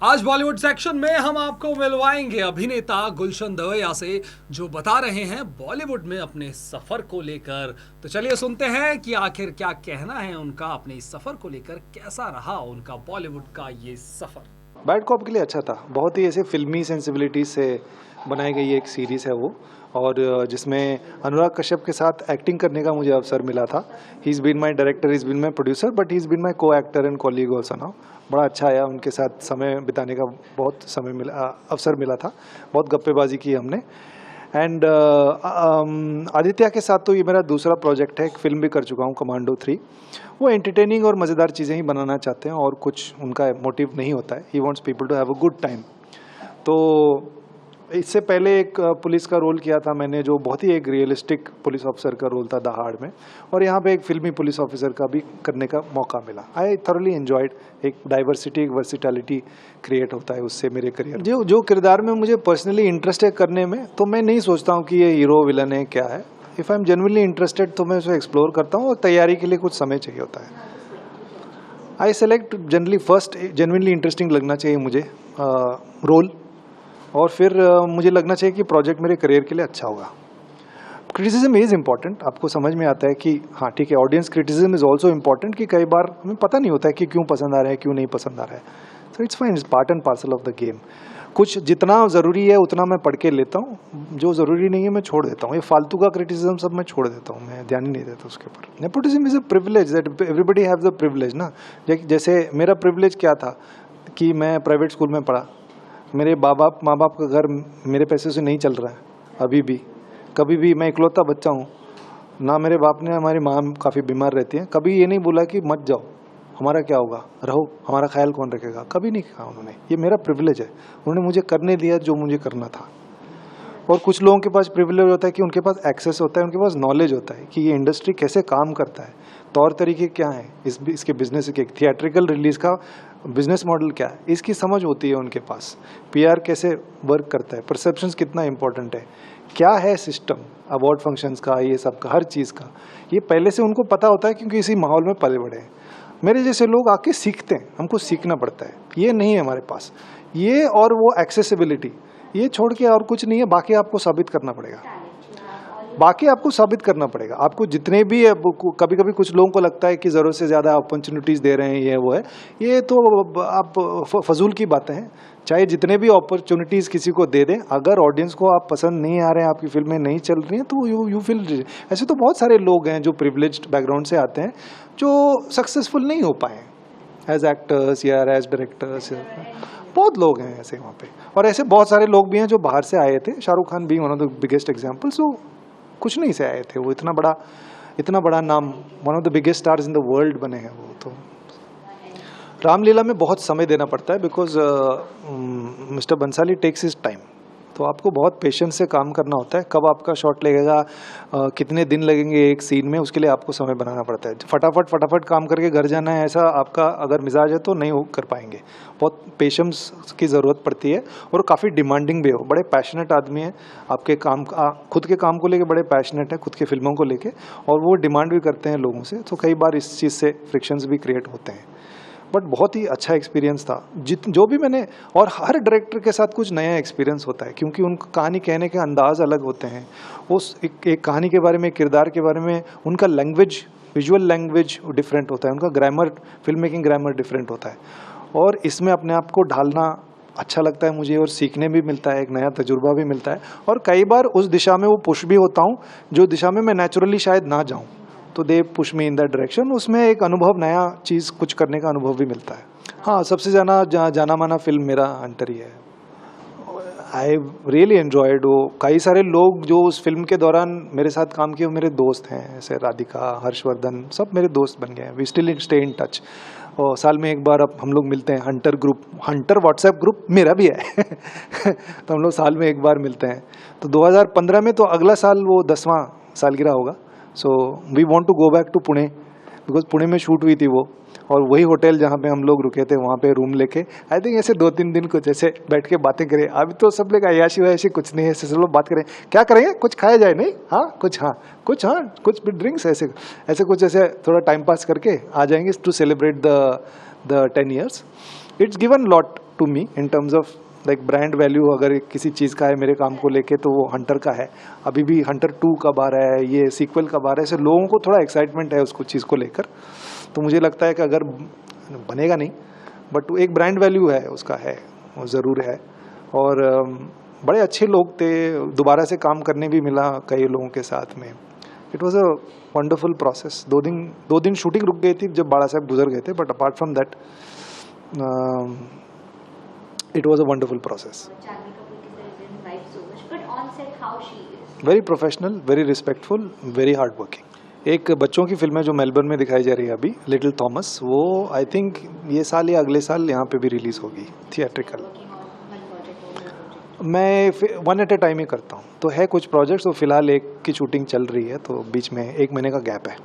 आज बॉलीवुड सेक्शन में हम आपको मिलवाएंगे अभिनेता गुलशन दवैया से, जो बता रहे हैं बॉलीवुड में अपने सफर को लेकर। तो चलिए सुनते हैं कि आखिर क्या कहना है उनका अपने इस सफर को लेकर, कैसा रहा उनका बॉलीवुड का ये सफर। बैड कॉप के लिए अच्छा था, बहुत ही ऐसे फिल्मी सेंसिबिलिटी से बनाई गई एक सीरीज़ है वो, और जिसमें अनुराग कश्यप के साथ एक्टिंग करने का मुझे अवसर मिला था। He is been my director, he is been my producer, but he is been my co actor and colleague also now. बड़ा अच्छा आया, उनके साथ समय बिताने का बहुत समय मिला, अवसर मिला था। बहुत गप्पेबाजी की हमने। एंड आदित्य के साथ तो ये मेरा दूसरा प्रोजेक्ट है, एक फिल्म भी कर चुका हूँ, कमांडो 3। वो एंटरटेनिंग और मज़ेदार चीज़ें ही बनाना चाहते हैं और कुछ उनका मोटिव नहीं होता है। He wants people to have a good time. तो इससे पहले एक पुलिस का रोल किया था मैंने, जो बहुत ही एक रियलिस्टिक पुलिस ऑफिसर का रोल था दहाड़ में, और यहाँ पे एक फिल्मी पुलिस ऑफिसर का भी करने का मौका मिला। I thoroughly enjoyed. एक डाइवर्सिटी, एक वर्सिटैलिटी क्रिएट होता है उससे मेरे करियर। जो किरदार में मुझे पर्सनली इंटरेस्ट है करने में, तो मैं नहीं सोचता हूँ कि ये हीरो विलन है क्या है। If I am genuinely interested तो मैं उसे एक्सप्लोर करता हूँ, और तैयारी के लिए कुछ समय चाहिए होता है। I select generally first, genuinely interesting लगना चाहिए मुझे रोल, और फिर मुझे लगना चाहिए कि प्रोजेक्ट मेरे करियर के लिए अच्छा होगा। क्रिटिसिज्म इज़ इम्पॉर्टेंट, आपको समझ में आता है कि हाँ ठीक है, audience criticism is also important, कि कई बार हमें पता नहीं होता है कि क्यों पसंद आ रहा है, क्यों नहीं पसंद आ रहा है। So it's fine, it's part and parcel of the game. कुछ जितना ज़रूरी है उतना मैं पढ़ के लेता हूँ, जो ज़रूरी नहीं है मैं छोड़ देता हूँ। ये फालतू का क्रिटिसिज्म सब मैं छोड़ देता हूँ, मैं ध्यान ही नहीं देता उसके ऊपर। Nepotism is a privilege that everybody have the privilege ना। जैसे मेरा प्रिविलेज क्या था कि मैं प्राइवेट स्कूल में पढ़ा, मेरे माँ बाप का घर मेरे पैसे से नहीं चल रहा है अभी भी। कभी भी मैं इकलौता बच्चा हूँ ना, मेरे बाप ने, हमारी माँ काफ़ी बीमार रहती है, कभी ये नहीं बोला कि मत जाओ, हमारा क्या होगा, रहो, हमारा ख्याल कौन रखेगा, कभी नहीं कहा उन्होंने। ये मेरा प्रिविलेज है, उन्होंने मुझे करने दिया जो मुझे करना था। और कुछ लोगों के पास प्रिविलेज होता है कि उनके पास एक्सेस होता है, उनके पास नॉलेज होता है कि ये इंडस्ट्री कैसे काम करता है, तौर तरीके क्या हैं, इसके बिजनेस के, थिएट्रिकल रिलीज का बिजनेस मॉडल क्या है, इसकी समझ होती है उनके पास। पीआर कैसे वर्क करता है, परसेप्शंस कितना इंपॉर्टेंट है, क्या है सिस्टम अवार्ड फंक्शंस का, ये सब का, हर चीज़ का, ये पहले से उनको पता होता है, क्योंकि इसी माहौल में पले बड़े हैं। मेरे जैसे लोग आके सीखते हैं, हमको सीखना पड़ता है, ये नहीं है हमारे पास। ये और वो एक्सेसिबिलिटी, ये छोड़ के और कुछ नहीं है। बाकी आपको साबित करना पड़ेगा, बाकी आपको साबित करना पड़ेगा। आपको जितने भी, कभी कभी कुछ लोगों को लगता है कि ज़रूरत से ज़्यादा अपॉर्चुनिटीज़ दे रहे हैं, ये वो है, ये तो आप फजूल की बातें हैं। चाहे जितने भी अपॉर्चुनिटीज़ किसी को दे दें, अगर ऑडियंस को आप पसंद नहीं आ रहे हैं, आपकी फिल्में नहीं चल रही हैं, तो यू फील। ऐसे तो बहुत सारे लोग हैं जो प्रिविलेज्ड बैकग्राउंड से आते हैं, जो सक्सेसफुल नहीं हो पाए एज एक्टर्स या एज डायरेक्टर्स। बहुत लोग हैं ऐसे वहाँ पे, और ऐसे बहुत सारे लोग भी हैं जो बाहर से आए थे। शाहरुख खान भी one of the biggest examples. वो कुछ नहीं से आए थे, वो इतना बड़ा नाम, one of the biggest stars in the world बने हैं वो। तो रामलीला में बहुत समय देना पड़ता है, because mister Bhansali takes his time. तो आपको बहुत पेशेंस से काम करना होता है। कब आपका शॉट लगेगा, कितने दिन लगेंगे एक सीन में, उसके लिए आपको समय बनाना पड़ता है। फटाफट काम करके घर जाना है, ऐसा आपका अगर मिजाज है तो नहीं कर पाएंगे। बहुत पेशेंस की ज़रूरत पड़ती है, और काफ़ी डिमांडिंग भी हो। बड़े पैशनेट आदमी हैं, आपके काम खुद के काम को लेके बड़े पैशनेट है, खुद के फिल्मों को लेके, और वो डिमांड भी करते हैं लोगों से। तो कई बार इस चीज़ से फ्रिक्शंस भी क्रिएट होते हैं। बट बहुत ही अच्छा एक्सपीरियंस था जो भी मैंने। और हर डायरेक्टर के साथ कुछ नया एक्सपीरियंस होता है, क्योंकि उनका कहानी कहने के अंदाज अलग होते हैं। उस एक कहानी के बारे में, किरदार के बारे में, उनका लैंग्वेज, विजुअल लैंग्वेज डिफरेंट होता है, उनका grammar, film making grammar different होता है। और इसमें अपने आप को ढालना अच्छा लगता है मुझे, और सीखने भी मिलता है, एक नया तजुर्बा भी मिलता है। और कई बार उस दिशा में वो पुश भी होता हूँ जो दिशा में मैं नेचुरली शायद ना जाऊँ, तो they push me in that direction. उसमें एक अनुभव, नया चीज़ कुछ करने का अनुभव भी मिलता है। हाँ, सबसे जाना माना फिल्म मेरा हंटर ही है। I really enjoyed. वो कई सारे लोग जो उस फिल्म के दौरान मेरे साथ काम किए, वो मेरे दोस्त हैं, जैसे राधिका, हर्षवर्धन, सब मेरे दोस्त बन गए हैं। We still stay in touch. और साल में एक बार अब हम लोग मिलते हैं। Hunter group, Hunter WhatsApp group मेरा भी है तो हम लोग साल में एक बार मिलते हैं। तो 2015 में, तो अगला साल वो 10वां सालगिरह होगा। So we want to go back to Pune, because Pune में शूट हुई थी वो, और वही होटल जहाँ पे हम लोग रुके थे, वहाँ पे रूम लेके आई थिंक ऐसे 2-3 दिन कुछ ऐसे बैठ के बातें करें। अभी तो सब लोग अयाशी वयाशी कुछ नहीं है, ऐसे सब लोग बात करें, क्या करेंगे, कुछ खाया जाए, नहीं, कुछ भी ड्रिंक्स, ऐसे कुछ ऐसे थोड़ा टाइम पास करके आ जाएंगे to celebrate the 10 years. It's given lot to me in terms of like brand value. अगर किसी चीज़ का है मेरे काम को लेके तो वो हंटर का है। अभी भी हंटर 2 कब आ रहा है, ये सीक्वल कब आ रहा है, ऐसे लोगों को थोड़ा एक्साइटमेंट है उसको चीज़ को लेकर। तो मुझे लगता है कि अगर बनेगा नहीं बट एक ब्रांड वैल्यू है उसका, है वो ज़रूर है। और बड़े अच्छे लोग थे, दोबारा से काम करने भी मिला कई लोगों के साथ में। It was a wonderful process. 2 दिन शूटिंग रुक गई थी जब बाड़ा साहब गुजर गए थे, but apart from that it was a wonderful process. Janhvi Kapoor ki तरह से wife so much, but on set how she is? Very professional, very respectful, very hard working. एक बच्चों की फिल्म है जो मेलबर्न में दिखाई जा रही है अभी, लिटिल थॉमस, वो आई थिंक ये साल या अगले साल यहाँ पे भी रिलीज होगी theatrical. Working on one project or one project? मैं 1 at a टाइम ही करता हूँ, तो है कुछ प्रोजेक्ट्स, तो फिलहाल एक की शूटिंग चल रही है, तो बीच में 1 महीने का गैप है।